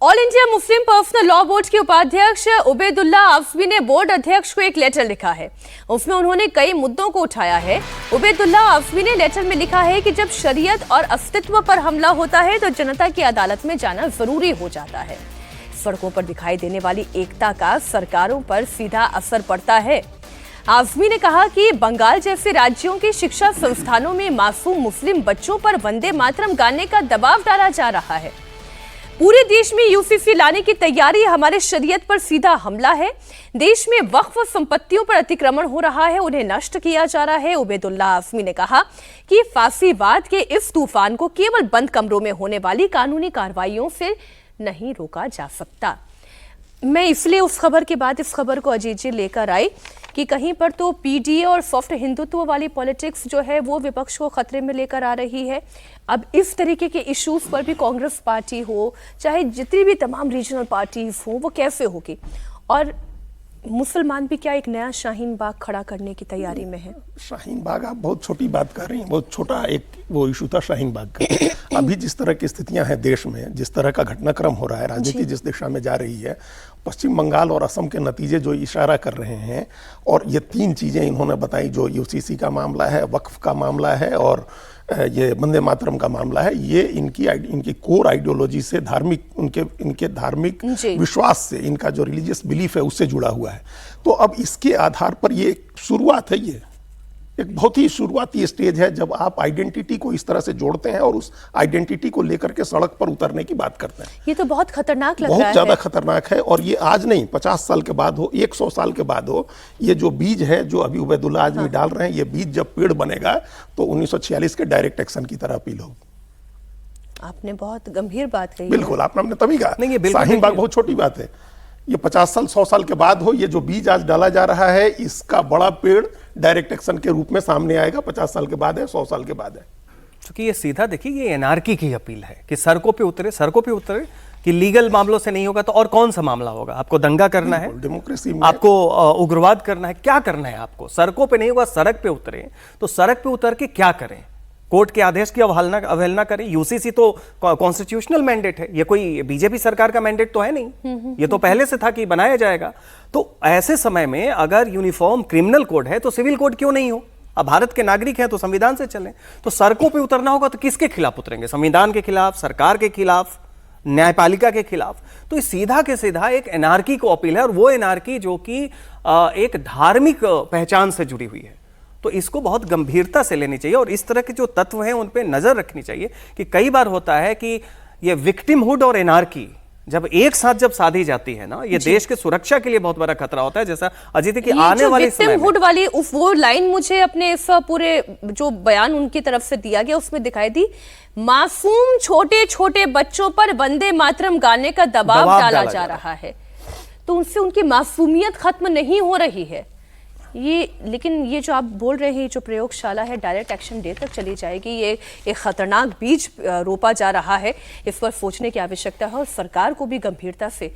All India Muslim personal law board के उपाध्यक्ष उबैदुल्ला आफवी ने बोर्ड अध्यक्ष को एक लेटर लिखा है। उसमें उन्होंने कई मुद्दों को उठाया है। उबैदुल्ला आफवी ने लेटर में लिखा है कि जब शरीयत और अस्तित्व पर हमला होता है तो जनता की अदालत में जाना जरूरी हो जाता है। सड़कों पर दिखाई देने वाली एकता का सरकारों पर सीधा असर पड़ता है। आफवी ने कहा कि बंगाल जैसे राज्यों के शिक्षा संस्थानों में मासूम मुस्लिम बच्चों पर वंदे मातरम गाने का दबाव डाला जा रहा है। पूरे देश में यूसीसी लाने की तैयारी हमारे शरीयत पर सीधा हमला है। देश में वक्फ संपत्तियों पर अतिक्रमण हो रहा है, उन्हें नष्ट किया जा रहा है। उबैदुल्ला आफवी ने कहा कि फासीवाद के इस तूफान को केवल बंद कमरों में होने वाली कानूनी कार्रवाइयों से नहीं रोका जा सकता। मैं इसलिए उस खबर के बाद इस खबर को अजीत जी लेकर आई कि कहीं पर तो पीडीए और सॉफ्ट हिंदुत्व वाली पॉलिटिक्स जो है वो विपक्ष को खतरे में लेकर आ रही है। अब इस तरीके के इश्यूज पर भी कांग्रेस पार्टी हो, चाहे जितनी भी तमाम रीजनल पार्टीज हो, वो कैसे होगी? और मुसलमान भी क्या एक नया शाहीन बाग खड़ा करने की तैयारी में है? शाहीन बाग आप बहुत छोटी बात कर रही हैं, बहुत छोटा एक वो इशू था शाहीन बाग का। अभी जिस तरह की स्थितियां हैं देश में, जिस तरह का घटनाक्रम हो रहा है, राजनीति जिस दिशा में जा रही है, पश्चिम बंगाल और असम के नतीजे जो इशारा कर रहे हैं, और ये तीन चीजें इन्होंने बताई, जो यूसीसी का मामला है, वक्फ का मामला है और ये वंदे मातरम का मामला है, ये इनकी कोर आइडियोलॉजी से, इनके धार्मिक विश्वास से, इनका जो रिलीजियस बिलीफ है उससे जुड़ा हुआ है। तो अब इसके आधार पर ये शुरुआत है, ये एक बहुत ही शुरुआती स्टेज है जब आप आइडेंटिटी को इस तरह से जोड़ते हैं और उस आइडेंटिटी को लेकर के सड़क पर उतरने की बात करते हैं। ये तो बहुत खतरनाक लग रहा है। बहुत ज्यादा खतरनाक है। और ये आज नहीं, 50 साल के बाद हो, 100 साल के बाद हो, ये जो बीज है जो अभी उबैदुल्ला आजमी डाल रहे हैं, ये बीज जब पेड़ बनेगा तो 1946 के डायरेक्ट एक्शन की तरह अपील होगी। आपने बहुत गंभीर बात कही। बिल्कुल, आपने तभी कहा शाहीन बाग बहुत छोटी बात है। ये 50 साल 100 साल के बाद हो, ये जो बीज आज डाला जा रहा है, इसका बड़ा पेड़ डायरेक्ट एक्शन के रूप में सामने आएगा। 50 साल के बाद है, 100 साल के बाद है। क्योंकि ये सीधा देखिए, ये एनआरकी की अपील है कि सड़कों पे उतरे कि लीगल मामलों से नहीं होगा तो और कौन सा मामला होगा? आपको दंगा करना है, डेमोक्रेसी में आपको उग्रवाद करना है, क्या करना है आपको? सड़कों पे नहीं होगा, सड़क पे उतरे। तो सड़क पे उतर के क्या करें? कोर्ट के आदेश की अवहेलना करें? यूसीसी तो कॉन्स्टिट्यूशनल मैंडेट है, ये कोई बीजेपी सरकार का मैंडेट तो है नहीं, ये तो पहले से था कि बनाया जाएगा। तो ऐसे समय में अगर यूनिफॉर्म क्रिमिनल कोड है तो सिविल कोड क्यों नहीं हो? अब भारत के नागरिक हैं तो संविधान से चलें। तो सड़कों पे उतरना होगा तो किसके खिलाफ उतरेंगे? संविधान के खिलाफ, सरकार के खिलाफ, न्यायपालिका के खिलाफ। तो सीधा के सीधा एक एनआरकी को अपील है, और वो एनआरकी जो कि एक धार्मिक पहचान से जुड़ी हुई है। तो इसको बहुत गंभीरता से लेनी चाहिए और इस तरह के जो तत्व हैं उन पे नजर रखनी चाहिए कि कई बार होता है कि ये विक्टिमहुड और एनार्की जब एक साथ जब साधी जाती है ना, ये देश के सुरक्षा के लिए बहुत बड़ा खतरा होता है। जैसा अजीत की आने वाले विक्टिमहुड वाली वो लाइन मुझे अपने इस पूरे जो बयान उनकी तरफ से दिया गया उसमें दिखाई दी। मासूम छोटे छोटे बच्चों पर वंदे मातरम गाने का दबाव डाला जा रहा है, तो उनसे उनकी मासूमियत खत्म नहीं हो रही है ये। लेकिन ये जो आप बोल रहे हैं, जो प्रयोगशाला है डायरेक्ट एक्शन डे तक चली जाएगी, ये एक खतरनाक बीज रोपा जा रहा है। इस पर सोचने की आवश्यकता है और सरकार को भी गंभीरता से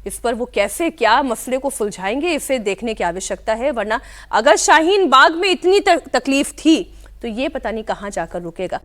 इस पर वो कैसे क्या मसले को सुलझाएंगे, इसे देखने की आवश्यकता है। वरना अगर शाहीन बाग में इतनी तकलीफ थी तो ये पता नहीं कहां जाकर रुकेगा।